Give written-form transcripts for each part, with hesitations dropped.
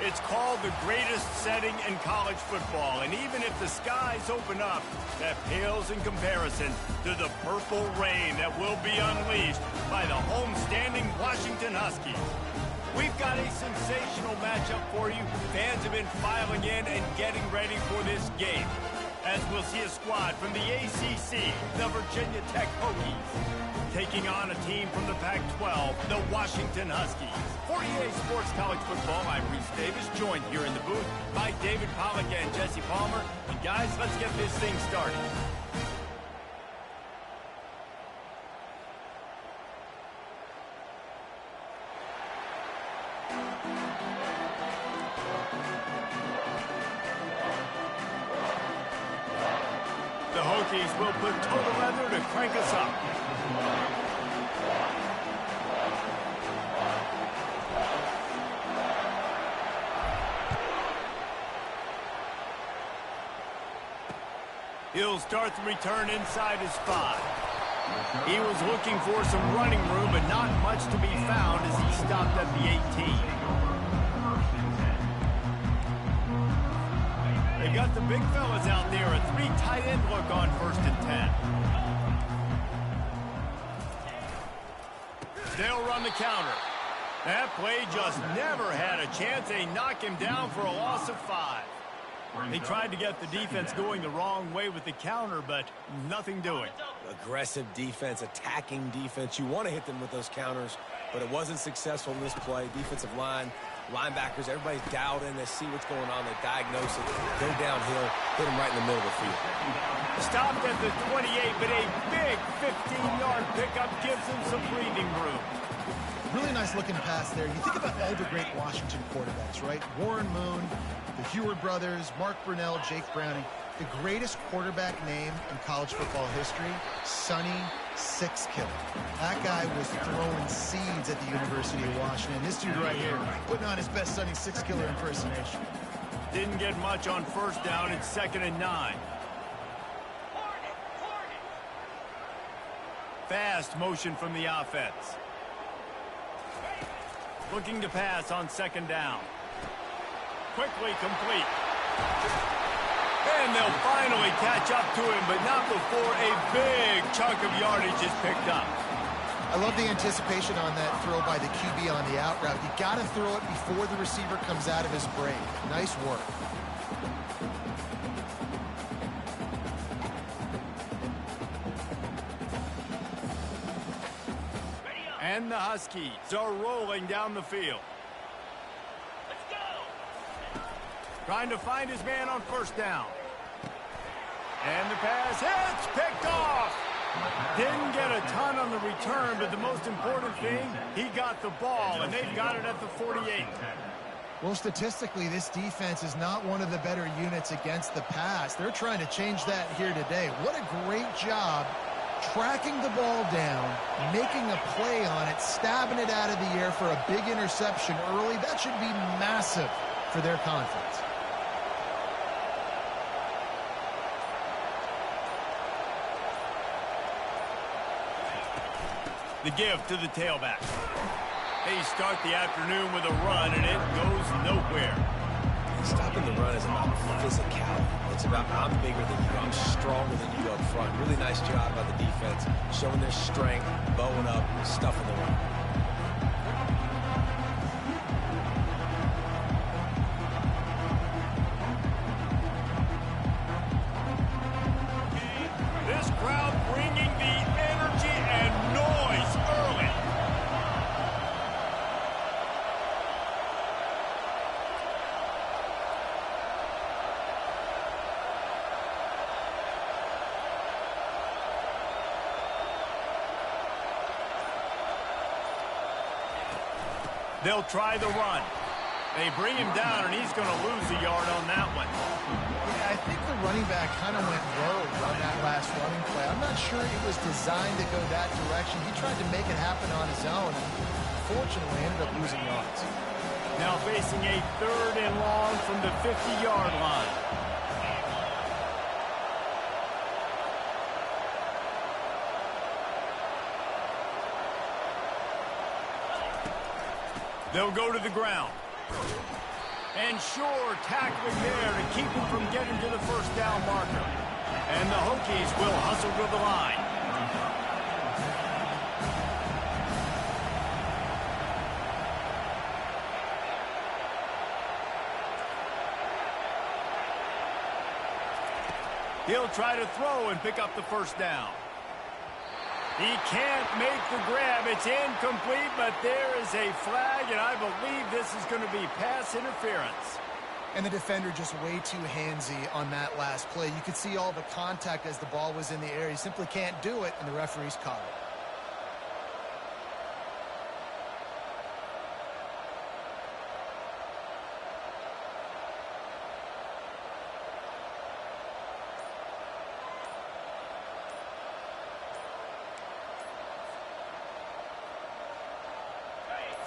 It's called the greatest setting in college football, and even if the skies open up, that pales in comparison to the purple rain that will be unleashed by the homestanding Washington Huskies. We've got a sensational matchup for you. Fans have been filing in and getting ready for this game, as we'll see a squad from the ACC, the Virginia Tech Hokies, taking on a team from the Pac-12, the Washington Huskies. For EA Sports College Football, I'm Reese Davis, joined here in the booth by David Pollack and Jesse Palmer. And guys, let's get this thing started. The Hokies will put total leather to crank us up. He'll start the return inside his 5. He was looking for some running room, but not much to be found as he stopped at the 18. They've got the big fellas out there, a 3 tight end look on 1st and 10. They'll run the counter. That play just never had a chance. They knock him down for a loss of 5. They tried to get the defense going the wrong way with the counter, but nothing doing. Aggressive defense, attacking defense. You want to hit them with those counters, but it wasn't successful in this play. Defensive line, linebackers, everybody's dialed in. They see what's going on. They diagnose it, go downhill, hit them right in the middle of the field. Stopped at the 28, but a big 15-yard pickup gives them some breathing room. Really nice looking pass there. You think about all the great Washington quarterbacks, right? Warren Moon, the Heward brothers, Mark Brunell, Jake Browning. The greatest quarterback name in college football history, Sonny Sixkiller. That guy was throwing seeds at the University of Washington. This dude right here, putting on his best Sonny Sixkiller impersonation. Didn't get much on 1st down. It's 2nd and 9. Fast motion from the offense. Looking to pass on 2nd down. Quickly complete. And they'll finally catch up to him, but not before a big chunk of yardage is picked up. I love the anticipation on that throw by the QB on the out route. You got to throw it before the receiver comes out of his break. Nice work. And the Huskies are rolling down the field. Let's go! Trying to find his man on 1st down. And the pass hits, picked off. Didn't get a ton on the return, but the most important thing, he got the ball, and they've got it at the 48. Well, statistically, this defense is not one of the better units against the pass. They're trying to change that here today. What a great job tracking the ball down, making a play on it, stabbing it out of the air for a big interception early. That should be massive for their confidence. The give to the tailback. They start the afternoon with a run, and it goes nowhere. Stopping the run is about physicality. It's about I'm bigger than you, I'm stronger than you up front. Really nice job by the defense, showing their strength, bowing up, stuffing the run. This crowd bringing the energy and noise early. They'll try the run. They bring him down, and he's going to lose a yard on that one. Yeah, I think the running back kind of went rogue on that last running play. I'm not sure it was designed to go that direction. He tried to make it happen on his own, and unfortunately ended up losing yards. Now facing a 3rd and long from the 50-yard line. They'll go to the ground. And sure tackling there to keep him from getting to the first down marker. And the Hokies will hustle to the line. He'll try to throw and pick up the first down. He can't make the grab. It's incomplete, but there is a flag, and I believe this is going to be pass interference. And the defender just way too handsy on that last play. You could see all the contact as the ball was in the air. He simply can't do it, and the referee's caught it.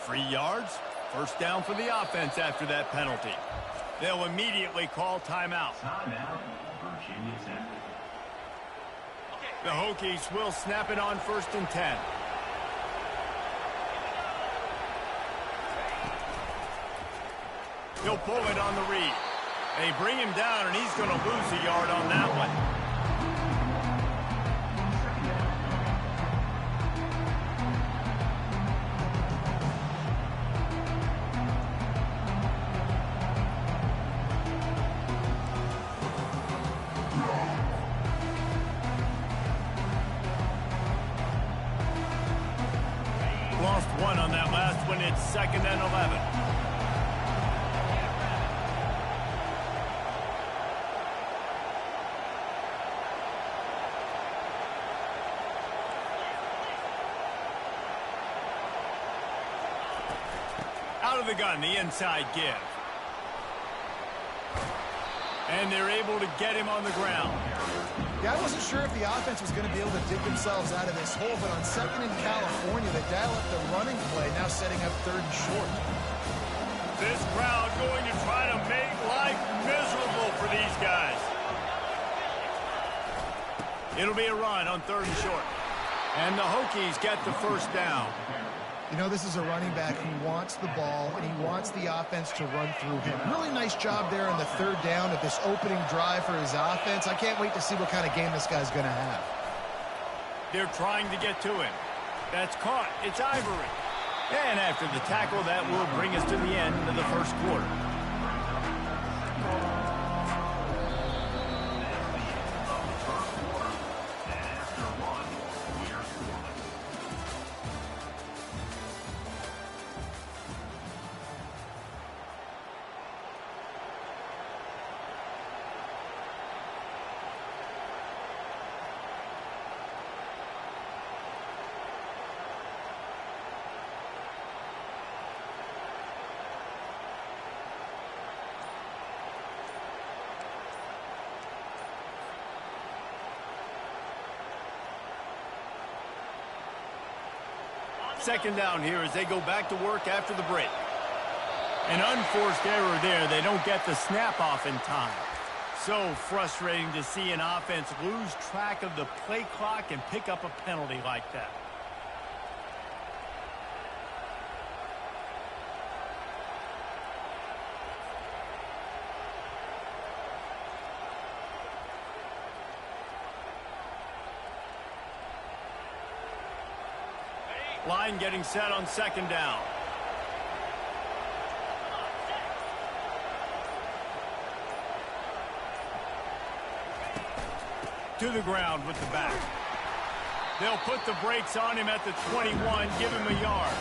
Free yards, first down for the offense after that penalty. They'll immediately call timeout. The Hokies will snap it on 1st and 10. He'll pull it on the read. They bring him down, and he's going to lose a yard on that one. Lost one on that last one. It's 2nd and 11. Out of the gun, the inside give. And they're able to get him on the ground. Yeah, I wasn't sure if the offense was going to be able to dig themselves out of this hole, but on 2nd in California, they dial up the running play, now setting up 3rd and short. This crowd going to try to make life miserable for these guys. It'll be a run on 3rd and short. And the Hokies get the first down. You know, this is a running back who wants the ball, and he wants the offense to run through him. Really nice job there on the 3rd down of this opening drive for his offense. I can't wait to see what kind of game this guy's going to have. They're trying to get to him. That's caught. It's Ivory. And after the tackle, that will bring us to the end of the first quarter. Second down here as they go back to work after the break. An unforced error there. They don't get the snap off in time. So frustrating to see an offense lose track of the play clock and pick up a penalty like that. Line getting set on 2nd down. To the ground with the back. They'll put the brakes on him at the 21, give him a yard.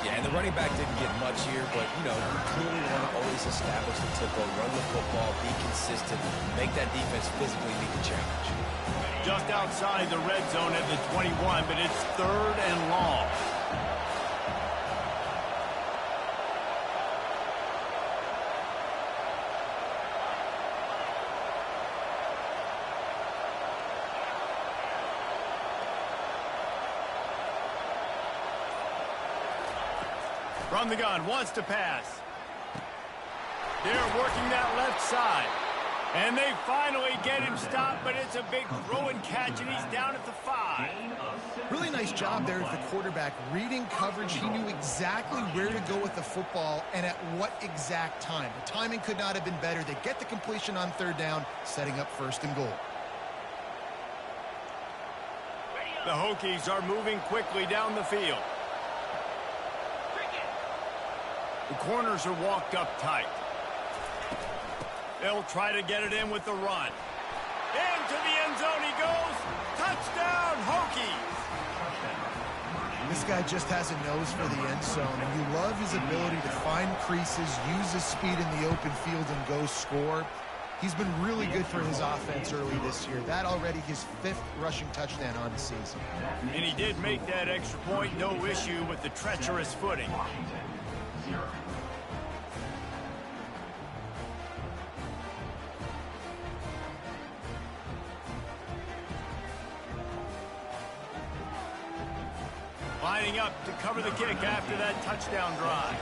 Yeah, and the running back didn't get much here, but, you know, you clearly want to always establish the tempo, run the football, be consistent, make that defense physically meet the challenge. Just outside the red zone at the 21, but it's 3rd and long. From the gun, wants to pass. They're working that left side. And they finally get him stopped, but it's a big throw and catch, and he's down at the 5. Really nice job there as the quarterback. Reading coverage, he knew exactly where to go with the football and at what exact time. The timing could not have been better. They get the completion on 3rd down, setting up 1st and goal. The Hokies are moving quickly down the field. The corners are walked up tight. They'll try to get it in with the run. Into the end zone he goes. Touchdown, Hokies. This guy just has a nose for the end zone, and you love his ability to find creases, use his speed in the open field, and go score. He's been really good for his offense early this year. That already his 5th rushing touchdown on the season. And he did make that extra point, no issue with the treacherous footing. Lining up to cover the kick after that touchdown drive.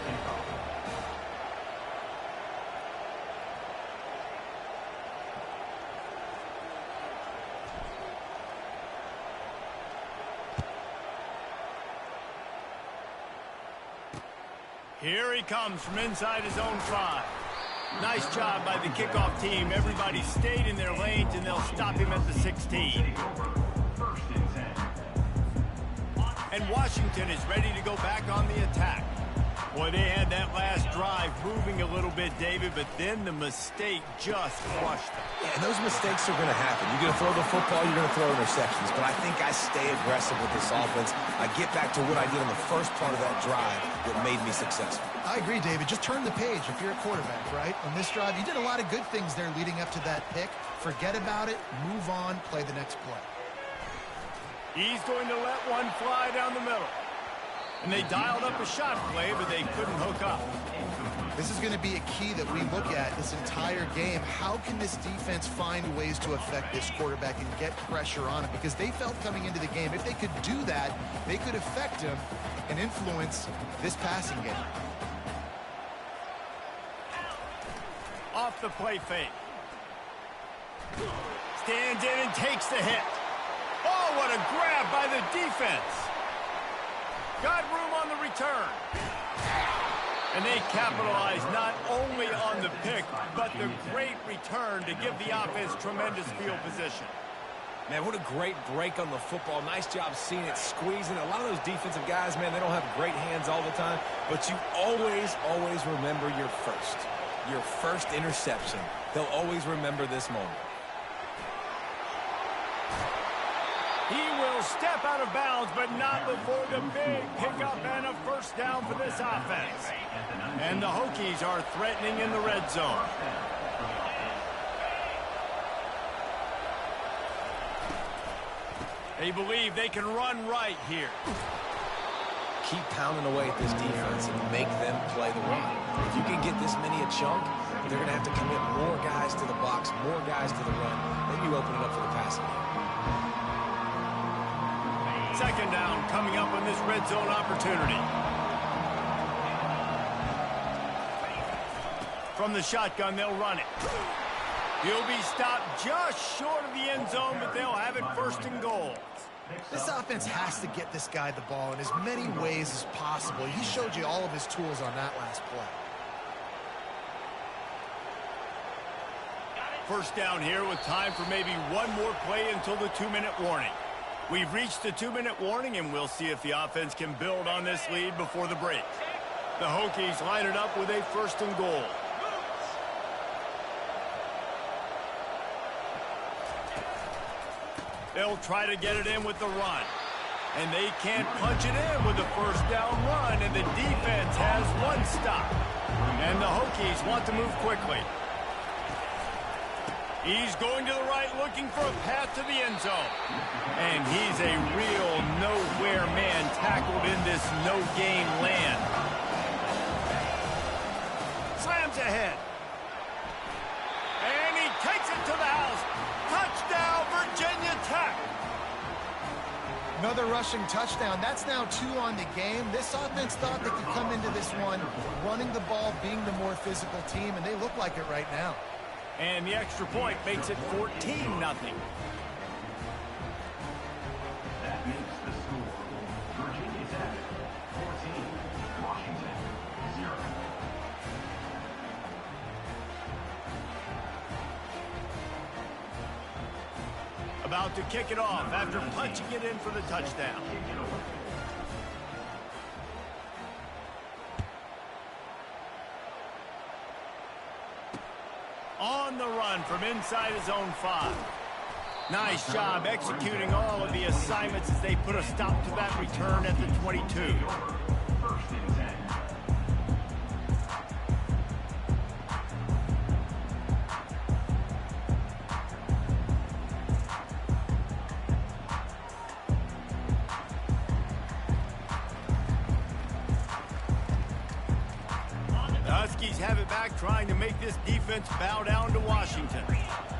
Here he comes from inside his own 5. Nice job by the kickoff team. Everybody stayed in their lanes, and they'll stop him at the 16. And Washington is ready to go back on the attack. Boy, they had that last drive moving a little bit, David, but then the mistake just crushed them. Yeah, and those mistakes are going to happen. You're going to throw the football, you're going to throw interceptions. But I think I stay aggressive with this offense. I get back to what I did in the first part of that drive that made me successful. I agree, David. Just turn the page if you're a quarterback, right? On this drive, you did a lot of good things there leading up to that pick. Forget about it, move on, play the next play. He's going to let one fly down the middle. And they dialed up a shot play, but they couldn't hook up. This is going to be a key that we look at this entire game. How can this defense find ways to affect this quarterback and get pressure on him? Because they felt coming into the game, if they could do that, they could affect him and influence this passing game. Off the play fake. Stands in and takes the hit. Oh, what a grab by the defense. Got room on the return. And they capitalized not only on the pick, but the great return to give the offense tremendous field position. Man, what a great break on the football. Nice job seeing it, squeezing. A lot of those defensive guys, man, they don't have great hands all the time, but you always remember your first interception. They'll always remember this moment. He will step out of bounds, but not before the big pickup and a 1st down for this offense. And the Hokies are threatening in the red zone. They believe they can run right here. Keep pounding away at this defense and make them play the run. If you can get this many a chunk, they're going to have to commit more guys to the box, more guys to the run. Then you open it up for the passing game. 2nd down coming up on this red zone opportunity. From the shotgun, they'll run it. He'll be stopped just short of the end zone, but they'll have it 1st and goal. This offense has to get this guy the ball in as many ways as possible. He showed you all of his tools on that last play. 1st down here with time for maybe one more play until the 2-minute warning. We've reached the 2-minute warning, and we'll see if the offense can build on this lead before the break. The Hokies line it up with a 1st and goal. They'll try to get it in with the run. And they can't punch it in with the 1st down run, and the defense has one stop. And the Hokies want to move quickly. He's going to the right, looking for a path to the end zone. And he's a real nowhere man tackled in this no-gain land. Slams ahead. And he takes it to the house. Touchdown, Virginia Tech. Another rushing touchdown. That's now 2 on the game. This offense thought they could come into this one running the ball, being the more physical team, and they look like it right now. And the extra point makes it 14-0. That makes the score Virginia Tech 14, Washington 0. About to kick it off after punching it in for the touchdown. On the run from inside his own 5. Nice job executing all of the assignments as they put a stop to that return at the 22. First and 10. Huskies have it back, trying to make this defense bow down to Washington.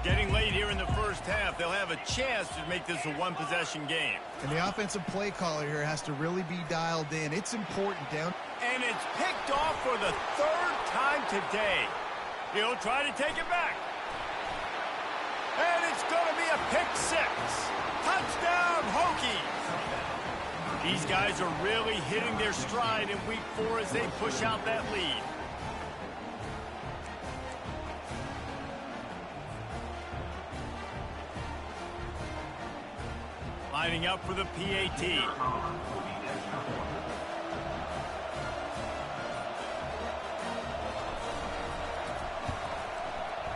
Getting late here in the first half, they'll have a chance to make this a one-possession game. And the offensive play caller here has to really be dialed in. It's important down. And it's picked off for the 3rd time today. He'll try to take it back. And it's going to be a pick 6. Touchdown, Hokies! These guys are really hitting their stride in week 4 as they push out that lead. Lining up for the PAT.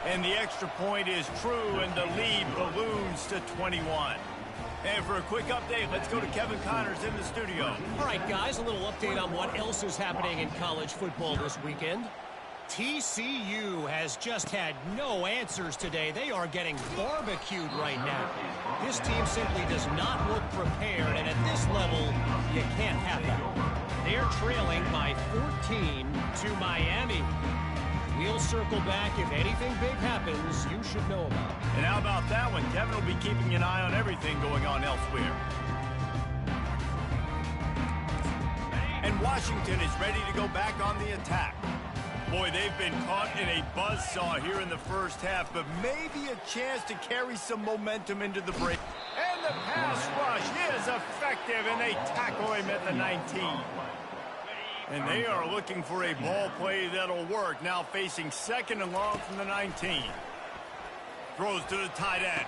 And the extra point is true, and the lead balloons to 21. And for a quick update, let's go to Kevin Connors in the studio. All right, guys, a little update on what else is happening in college football this weekend. TCU has just had no answers today. They are getting barbecued right now. This team simply does not look prepared, and at this level, you can't have that. They're trailing by 14 to Miami. We'll circle back. If anything big happens, you should know about it. And how about that one? Kevin will be keeping an eye on everything going on elsewhere. And Washington is ready to go back on the attack. Boy, they've been caught in a buzzsaw here in the first half, but maybe a chance to carry some momentum into the break. And the pass rush is effective, and they tackle him at the 19. And they are looking for a ball play that'll work, now facing 2nd and long from the 19. Throws to the tight end.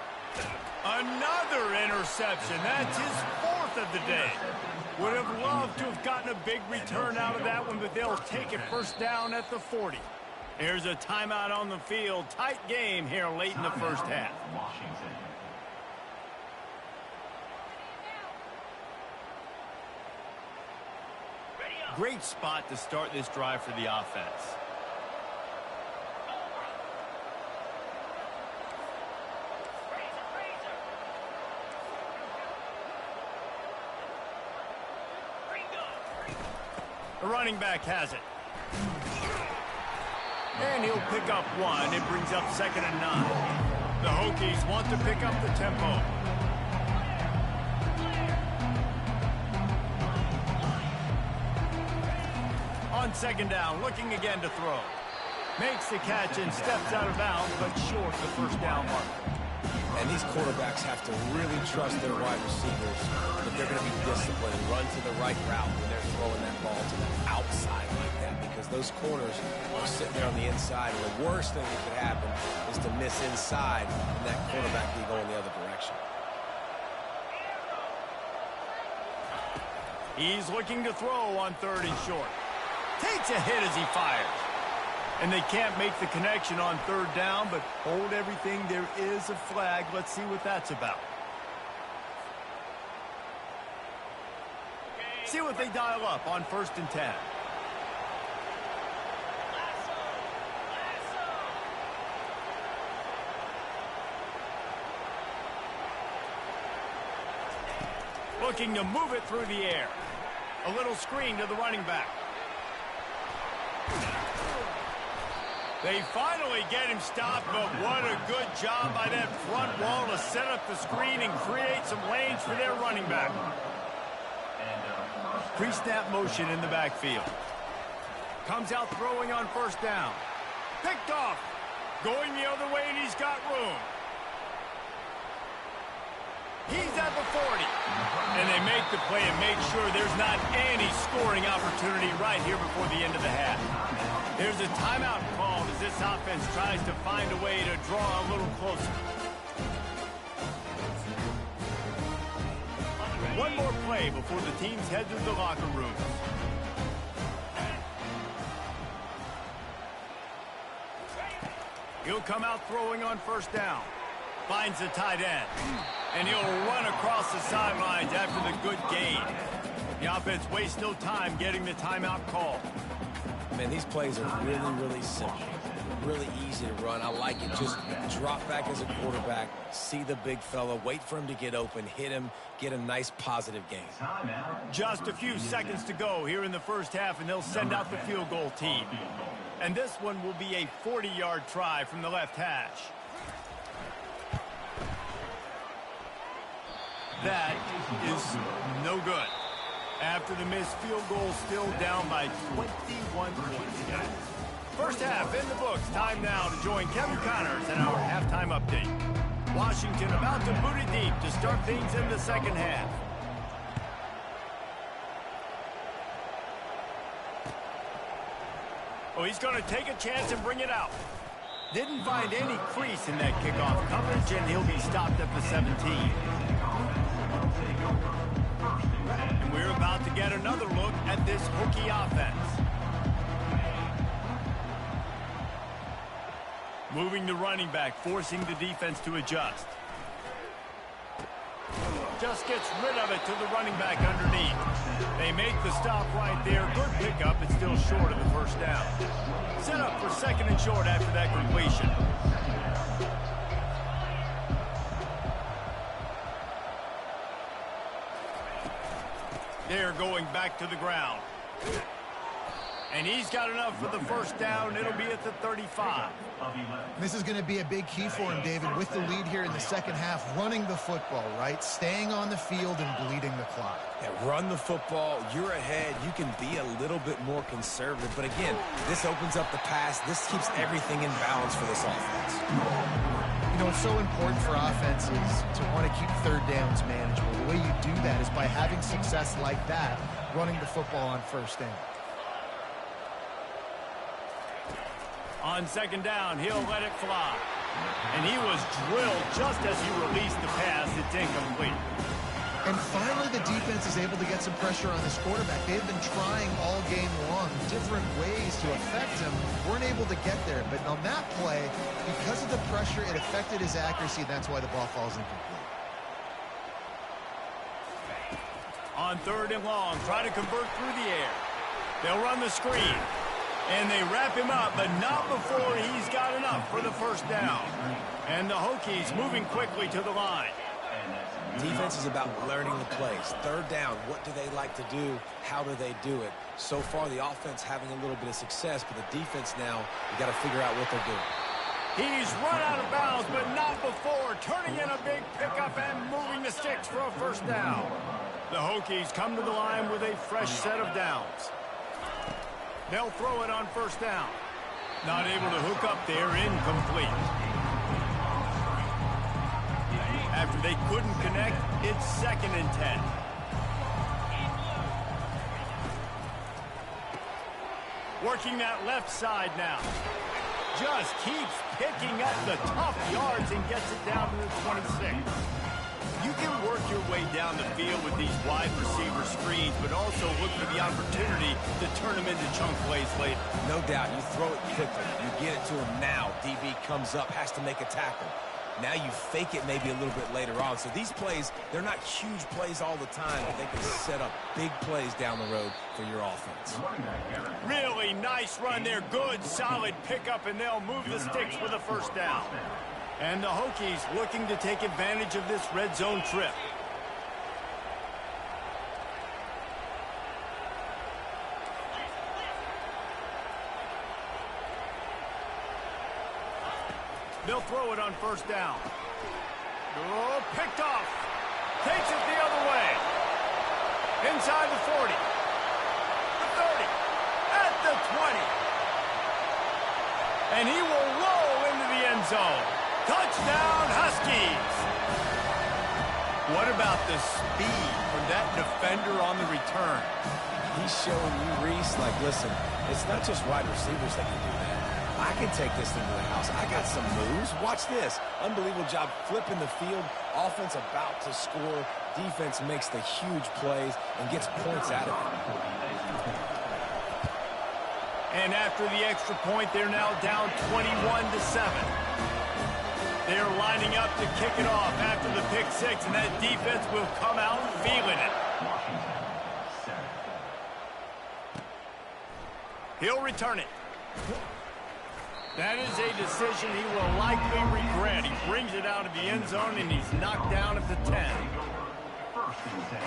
Another interception. That's his 4th of the day. Would have loved to have gotten a big return out of that one, but they'll take it first down at the 40. Here's a timeout on the field. Tight game here late in the first half. Washington. Great spot to start this drive for the offense. The running back has it. And he'll pick up 1. It brings up 2nd and 9. The Hokies want to pick up the tempo. On 2nd down, looking again to throw. Makes the catch and steps out of bounds, but short the first down marker. And these quarterbacks have to really trust their wide receivers that they're going to be disciplined and run to the right route when they're throwing that ball to the outside like that, because those corners are sitting there on the inside, and the worst thing that could happen is to miss inside and that quarterback be going the other direction. He's looking to throw on 3rd and short. Takes a hit as he fires. And they can't make the connection on 3rd down, but hold everything. There is a flag. Let's see what that's about. See what they dial up on 1st and 10. Looking to move it through the air. A little screen to the running back. They finally get him stopped, but what a good job by that front wall to set up the screen and create some lanes for their running back. Pre-snap motion in the backfield. Comes out throwing on 1st down. Picked off. Going the other way, and he's got room. He's at the 40. And they make the play and make sure there's not any scoring opportunity right here before the end of the half. There's a timeout called as this offense tries to find a way to draw a little closer. One more play before the teams head to the locker room. He'll come out throwing on first down. Finds the tight end. And he'll run across the sidelines after the good gain. The offense wastes no time getting the timeout call. Man, these plays are really, really simple. Really easy to run. I like it. Just drop back as a quarterback, see the big fella, wait for him to get open, hit him, get a nice positive gain. Just a few seconds to go here in the first half, and they'll send out the field goal team. And this one will be a 40-yard try from the left hash. That is no good. After the missed field goal, still down by 21 points. First half in the books. Time now to join Kevin Connors in our halftime update. Washington about to boot it deep to start things in the second half. Oh, he's going to take a chance and bring it out. Didn't find any crease in that kickoff coverage, and he'll be stopped at the 17. And we're about to get another look at this Hokie offense. Moving the running back, forcing the defense to adjust. Just gets rid of it to the running back underneath. They make the stop right there. Good pickup. It's still short of the first down. Set up for second and short after that completion. They're going back to the ground. And he's got enough for the first down. It'll be at the 35. This is going to be a big key for him, David, with the lead here in the second half, running the football, right? Staying on the field and bleeding the clock. Yeah, run the football. You're ahead. You can be a little bit more conservative. But again, this opens up the pass. This keeps everything in balance for this offense. You know, it's so important for offenses to want to keep third downs manageable. The way you do that is by having success like that, running the football on first down. On second down, he'll let it fly. And he was drilled just as he released the pass. It's incomplete. And finally, the defense is able to get some pressure on this quarterback. They've been trying all game long different ways to affect him. Weren't able to get there. But on that play, because of the pressure, it affected his accuracy. That's why the ball falls incomplete. On third and long, try to convert through the air. They'll run the screen. And they wrap him up, but not before he's got enough for the first down. And the Hokies moving quickly to the line. Defense is about learning the plays. Third down, what do they like to do? How do they do it? So far, the offense having a little bit of success, but the defense now, you got to figure out what they're doing. He's run out of bounds, but not before. Turning in a big pickup and moving the sticks for a first down. The Hokies come to the line with a fresh set of downs. They'll throw it on first down. Not able to hook up there, incomplete. After they couldn't connect, it's second and 10. Working that left side now. Just keeps picking up the tough yards and gets it down to the 26. You can work your way down the field with these wide receiver screens, but also look for the opportunity to turn them into chunk plays later. No doubt, you throw it quickly. You get it to him now. DB comes up, has to make a tackle. Now you fake it maybe a little bit later on. So these plays, they're not huge plays all the time, but they can set up big plays down the road for your offense. Really nice run there. Good, solid pickup, and they'll move the sticks for the first down. And the Hokies looking to take advantage of this red zone trip. They'll throw it on first down. Oh, picked off. Takes it the other way. Inside the 40. The 30. At the 20. And he will roll into the zone. Touchdown, Huskies! What about the speed from that defender on the return? He's showing you, Reese, like, listen, it's not just wide receivers that can do that. I can take this thing to the house. I got some moves. Watch this. Unbelievable job flipping the field. Offense about to score. Defense makes the huge plays and gets points out of it. And after the extra point, they're now down 21-7. They're lining up to kick it off after the pick six, and that defense will come out feeling it. He'll return it. That is a decision he will likely regret. He brings it out of the end zone, and he's knocked down at the 10. First and 10.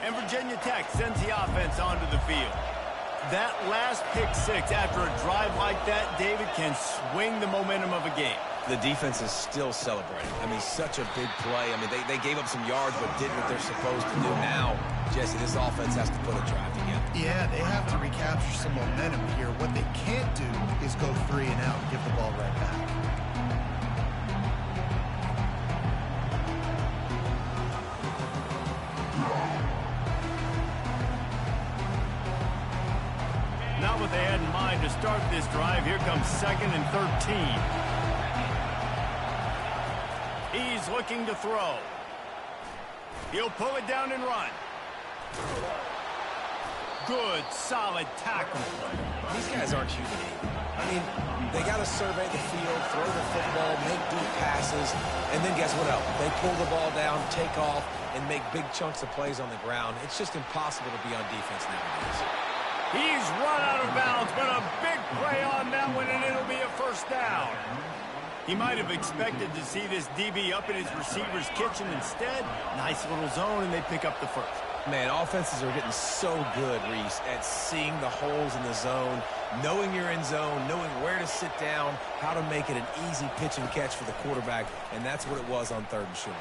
And Virginia Tech sends the offense onto the field. That last pick six after a drive like that, David, can swing the momentum of a game. The defense is still celebrating. I mean, such a big play. I mean, they gave up some yards but did what they're supposed to do. Now, Jesse, this offense has to put a drive together. Yeah, they have to recapture some momentum here. What they can't do is go 3 and out and give the ball right back. Not what they had in mind to start this drive. Here comes 2nd and 13. He's looking to throw. He'll pull it down and run. Good, solid tackle. These guys aren't human. I mean, they got to survey the field, throw the football, make deep passes, and then guess what else? They pull the ball down, take off, and make big chunks of plays on the ground. It's just impossible to be on defense nowadays. He's run out of bounds, but a big play on that one, and it'll be a first down. He might have expected to see this DB up in his receiver's kitchen. Instead, nice little zone, and they pick up the first. Man, offenses are getting so good, Reese, at seeing the holes in the zone, knowing you're in zone, knowing where to sit down, how to make it an easy pitch and catch for the quarterback, and that's what it was on 3rd and short.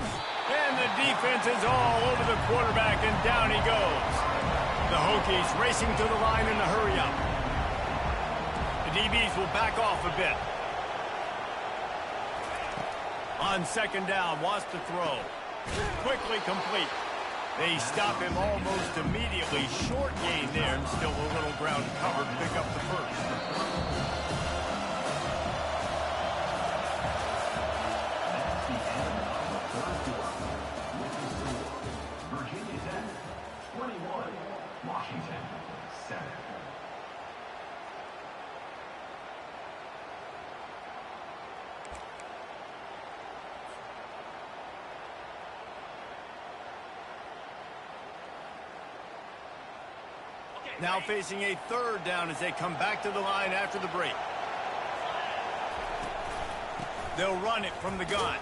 And the defense is all over the quarterback, and down he goes. The Hokies racing to the line in a hurry up. The DBs will back off a bit. On 2nd down, wants to throw. Quickly complete. They stop him almost immediately. Short gain there, and still a little ground covered. Pick up the first. That's the end of the third quarter. With the score, Virginia Tech 21, Washington 7. Now facing a 3rd down as they come back to the line after the break. They'll run it from the gun.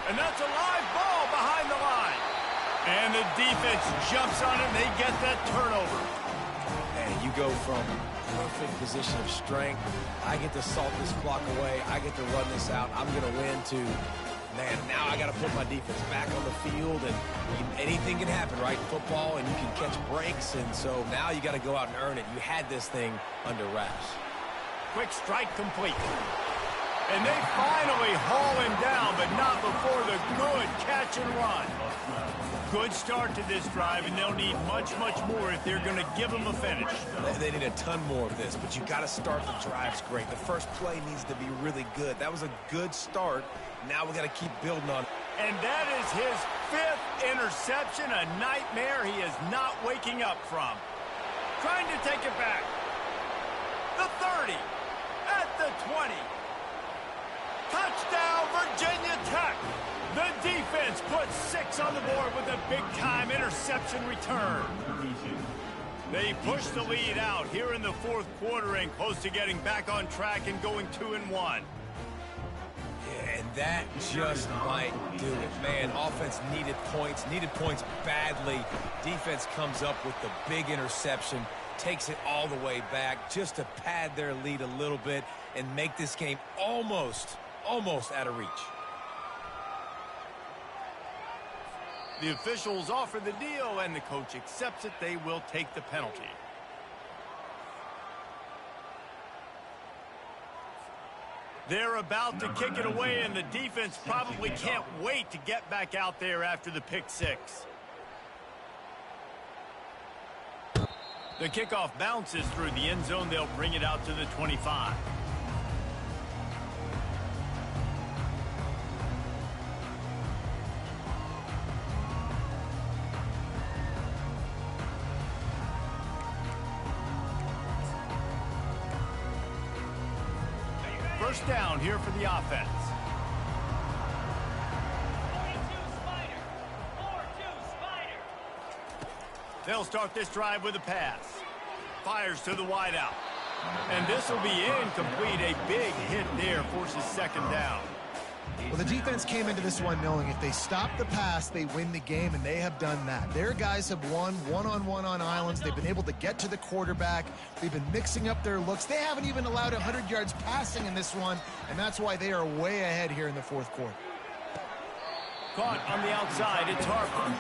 And that's a live ball behind the line. And the defense jumps on it, and they get that turnover. And you go from perfect position of strength. I get to salt this clock away. I get to run this out. I'm going to win to, man, now I got to put my defense back on the field, and anything can happen, right? Football, and you can catch breaks, and so now you got to go out and earn it. You had this thing under wraps. Quick strike complete. And they finally haul him down, but not before the good catch and run. Good start to this drive, and they'll need much, much more if they're going to give them a finish. They need a ton more of this, but you got to start the drives great. The first play needs to be really good. That was a good start. Now we got to keep building on it. And that is his 5th interception, a nightmare he is not waking up from. Trying to take it back. The 30, at the 20. Touchdown, Virginia Tech. The defense puts 6 on the board with a big-time interception return. They push the lead out here in the 4th quarter and close to getting back on track and going 2-1. And that just might do it. Man, offense needed points badly. Defense comes up with the big interception, takes it all the way back just to pad their lead a little bit and make this game almost out of reach. The officials offer the deal, and the coach accepts it. They will take the penalty. They're about to kick it away, and the defense probably can't wait to get back out there after the pick six. The kickoff bounces through the end zone. They'll bring it out to the 25. First down here for the offense. 42 Spider. 4-2 Spider. They'll start this drive with a pass. Fires to the wideout. And this will be incomplete. A big hit there forces second down. Well, the defense came into this one knowing if they stop the pass, they win the game, and they have done that. Their guys have won one-on-one on islands. They've been able to get to the quarterback. They've been mixing up their looks. They haven't even allowed 100 yards passing in this one, and that's why they are way ahead here in the fourth quarter. Caught on the outside, it's Harper.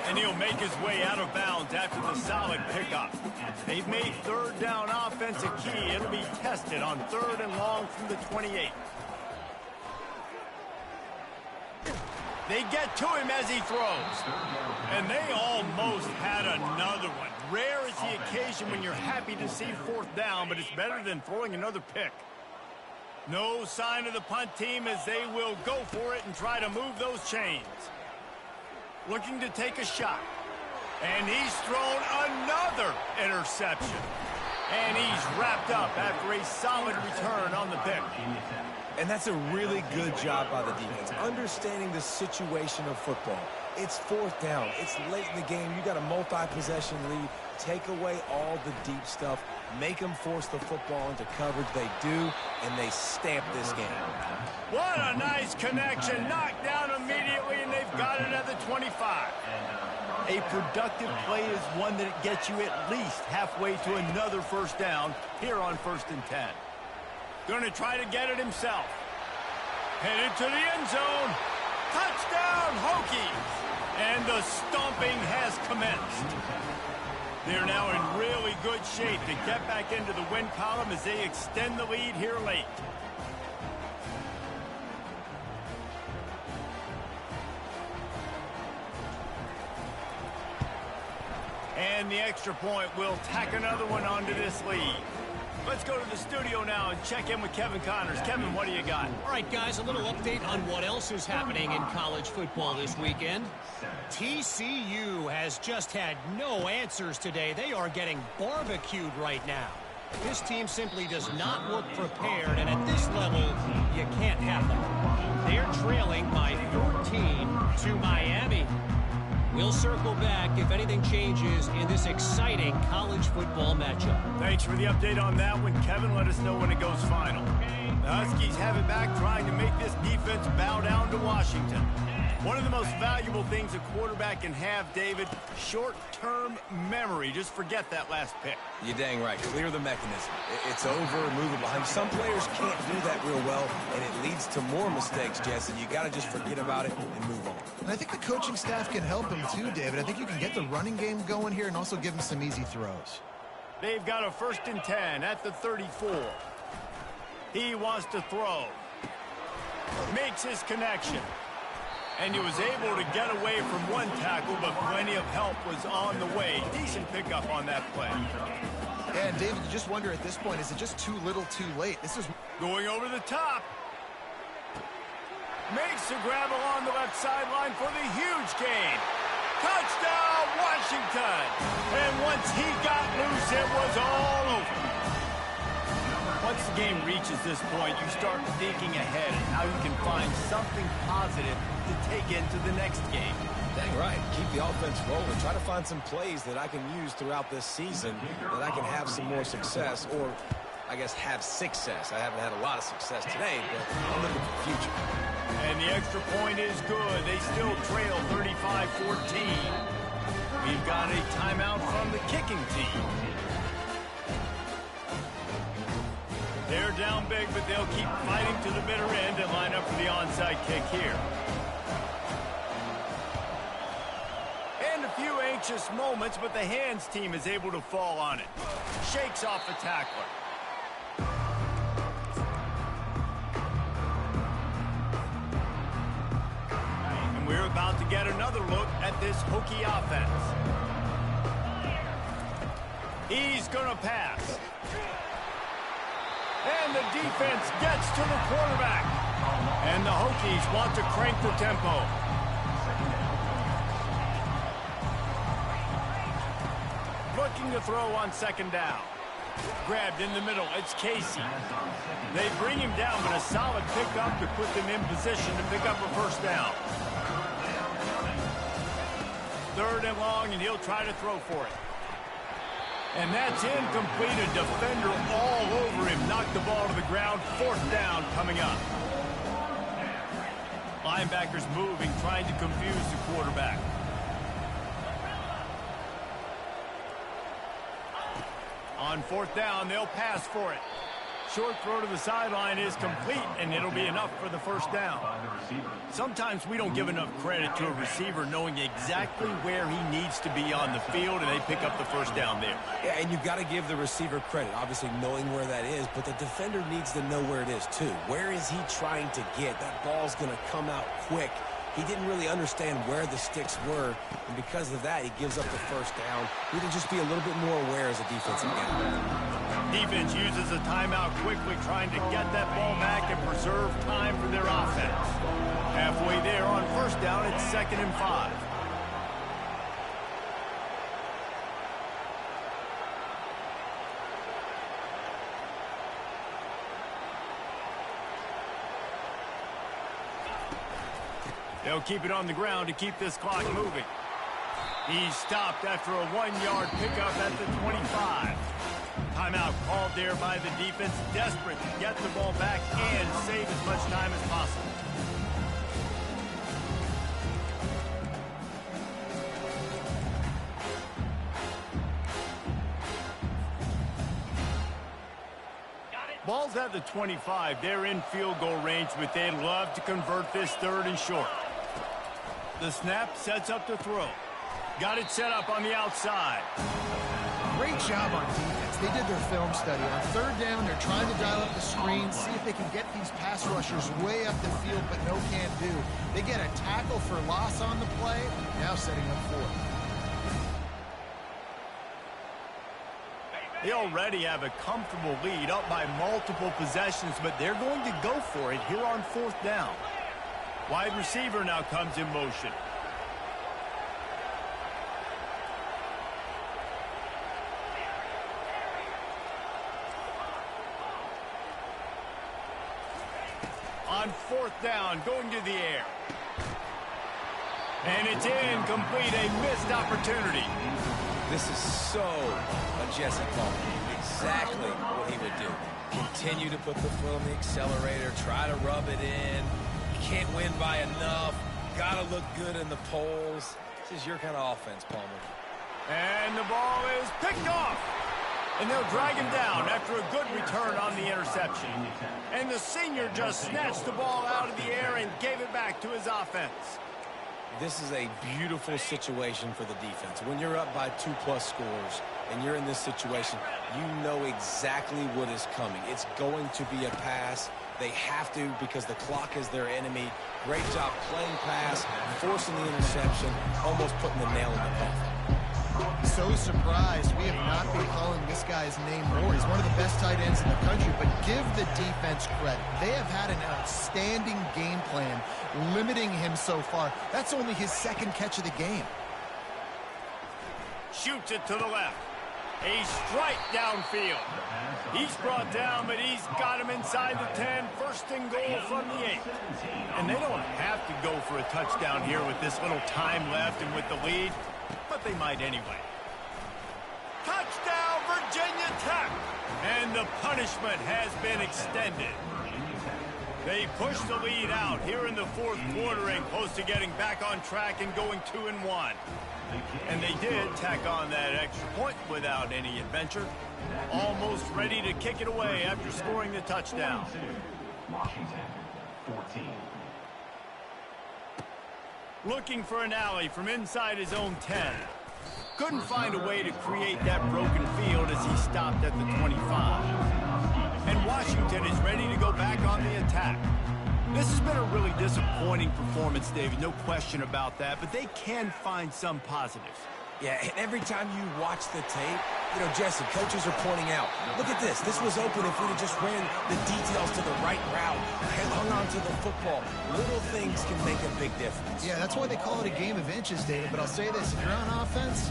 And he'll make his way out of bounds after the solid pickup. They've made third down offense a key. It'll be tested on 3rd and long from the 28. They get to him as he throws. And they almost had another one. Rare is the occasion when you're happy to see 4th down, but it's better than throwing another pick. No sign of the punt team as they will go for it and try to move those chains. Looking to take a shot. And he's thrown another interception. And he's wrapped up after a solid return on the pick. And that's a really good job by the defense, understanding the situation of football. It's 4th down. It's late in the game. You got a multi-possession lead. Take away all the deep stuff. Make them force the football into coverage. They do, and they stamp this game. What a nice connection. Knocked down immediately, and they've got it at the 25. A productive play is one that gets you at least halfway to another first down here on 1st and 10. Going to try to get it himself. Headed to the end zone. Touchdown, Hokies! And the stomping has commenced. They're now in really good shape to get back into the win column as they extend the lead here late. And the extra point will tack another one onto this lead. Let's go to the studio now and check in with Kevin Connors. Kevin, what do you got? All right, guys, a little update on what else is happening in college football this weekend. TCU has just had no answers today. They are getting barbecued right now. This team simply does not look prepared, and at this level, you can't have them. They're trailing by 14 to Miami. We'll circle back if anything changes in this exciting college football matchup. Thanks for the update on that one, Kevin. Let us know when it goes final. The Huskies have it back, trying to make this defense bow down to Washington. One of the most valuable things a quarterback can have, David, short-term memory. Just forget that last pick. You're dang right. Clear the mechanism. It's over, move it behind. Some players can't do that real well, and it leads to more mistakes, Jesse. You got to just forget about it and move on. And I think the coaching staff can help him too, David. I think you can get the running game going here and also give him some easy throws. They've got a 1st and 10 at the 34. He wants to throw. Makes his connection. And he was able to get away from one tackle, but plenty of help was on the way. Decent pickup on that play. And David, you just wonder at this point, is it just too little too late? This is going over the top. Makes the grab along the left sideline for the huge gain. Touchdown, Washington! And once he got loose, it was all over. Once the game reaches this point, you start thinking ahead and how you can find something positive to take into the next game. Dang right. Keep the offense rolling. Try to find some plays that I can use throughout this season that I can have some more success, or I guess have success. I haven't had a lot of success today, but I'm looking for the future. And the extra point is good. They still trail 35-14. We've got a timeout from the kicking team. They're down big, but they'll keep fighting to the bitter end and line up for the onside kick here. anxious moments, but the hands team is able to fall on it. Shakes off the tackler. And we're about to get another look at this Hokie offense. He's going to pass. And the defense gets to the quarterback. And the Hokies want to crank the tempo. Looking to throw on second down. Grabbed in the middle. It's Casey. They bring him down, but a solid pickup to put them in position to pick up a first down. 3rd and long, and he'll try to throw for it. And that's incomplete. A defender all over him. Knocked the ball to the ground. 4th down coming up. Linebackers moving, trying to confuse the quarterback. On 4th down, they'll pass for it. Short throw to the sideline is complete, and it'll be enough for the first down. Sometimes we don't give enough credit to a receiver knowing exactly where he needs to be on the field, and they pick up the first down there. Yeah, and you've got to give the receiver credit, obviously knowing where that is, but the defender needs to know where it is too. Where is he trying to get? That ball's going to come out quick. He didn't really understand where the sticks were, and because of that, he gives up the first down. We need to just be a little bit more aware as a defensive guy. Defense uses a timeout quickly, trying to get that ball back and preserve time for their offense. Halfway there on first down, it's 2nd and 5. They'll keep it on the ground to keep this clock moving. He's stopped after a 1-yard pickup at the 25. Timeout called there by the defense, desperate to get the ball back and save as much time as possible. Ball's at the 25. They're in field goal range, but they'd love to convert this 3rd and short. The snap sets up the throw. Got it set up on the outside. Great job on defense. They did their film study. On 3rd down, they're trying to dial up the screen, see if they can get these pass rushers way up the field, but no can do. They get a tackle for loss on the play, now setting up 4th. They already have a comfortable lead, up by multiple possessions, but they're going to go for it here on 4th down. Wide receiver now comes in motion. On 4th down, going to the air. And it's incomplete, a missed opportunity. This is so a Jesse Palmer. Exactly what he would do. Continue to put the foot on the accelerator, try to rub it in. Can't win by enough. Got to look good in the polls. This is your kind of offense, Palmer. And the ball is picked off. And they'll drag him down after a good return on the interception. And the senior just snatched the ball out of the air and gave it back to his offense. This is a beautiful situation for the defense. When you're up by 2+ scores and you're in this situation, you know exactly what is coming. It's going to be a pass. They have to because the clock is their enemy. Great job playing pass, forcing the interception, almost putting the nail in the coffin. So surprised we have not been calling this guy's name more. He's one of the best tight ends in the country, but give the defense credit. They have had an outstanding game plan limiting him so far. That's only his 2nd catch of the game. Shoots it to the left. A strike downfield. He's brought down, but he's got him inside the 10. 1st and goal from the 8. And they don't have to go for a touchdown here with this little time left and with the lead, but they might anyway. Touchdown, Virginia Tech! And the punishment has been extended. They push the lead out here in the 4th quarter and close to getting back on track and going 2-1. And they did tack on that extra point without any adventure. Almost ready to kick it away after scoring the touchdown. Washington, 14. Looking for an alley from inside his own 10. couldn't find a way to create that broken field as he stopped at the 25. And Washington is ready to go back on the attack. This has been a really disappointing performance, David, no question about that, but they can find some positives. Yeah, and every time you watch the tape, Jesse, coaches are pointing out, look at this. This was open if we'd have just ran the details to the right route and hung on to the football. Little things can make a big difference. Yeah, that's why they call it a game of inches, David. But I'll say this, if you're on offense,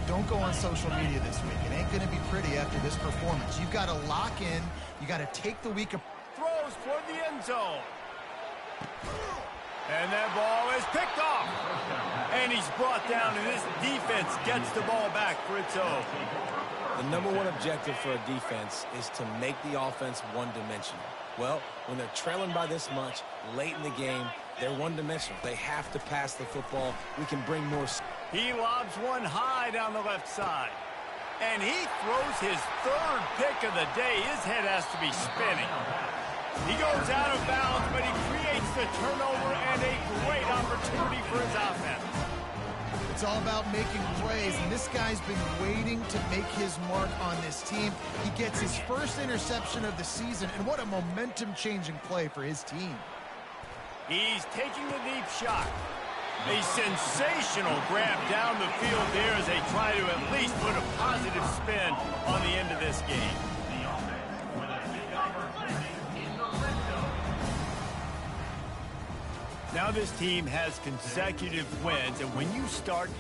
don't go on social media this week. It ain't going to be pretty after this performance. You've got to lock in. You got to take the week of... Throws toward the end zone. And that ball is picked off. And he's brought down, and this defense gets the ball back for its own. The number one objective for a defense is to make the offense one-dimensional. Well, when they're trailing by this much late in the game, they're one-dimensional. They have to pass the football. We can bring more... He lobs one high down the left side. And he throws his third pick of the day. His head has to be spinning. He goes out of bounds, but he creates the turnover and a great opportunity for his offense. It's all about making plays, and this guy's been waiting to make his mark on this team. He gets his first interception of the season, and what a momentum-changing play for his team. He's taking the deep shot. A sensational grab down the field there as they try to at least put a positive spin on the end of this game. Now this team has consecutive wins, and when you start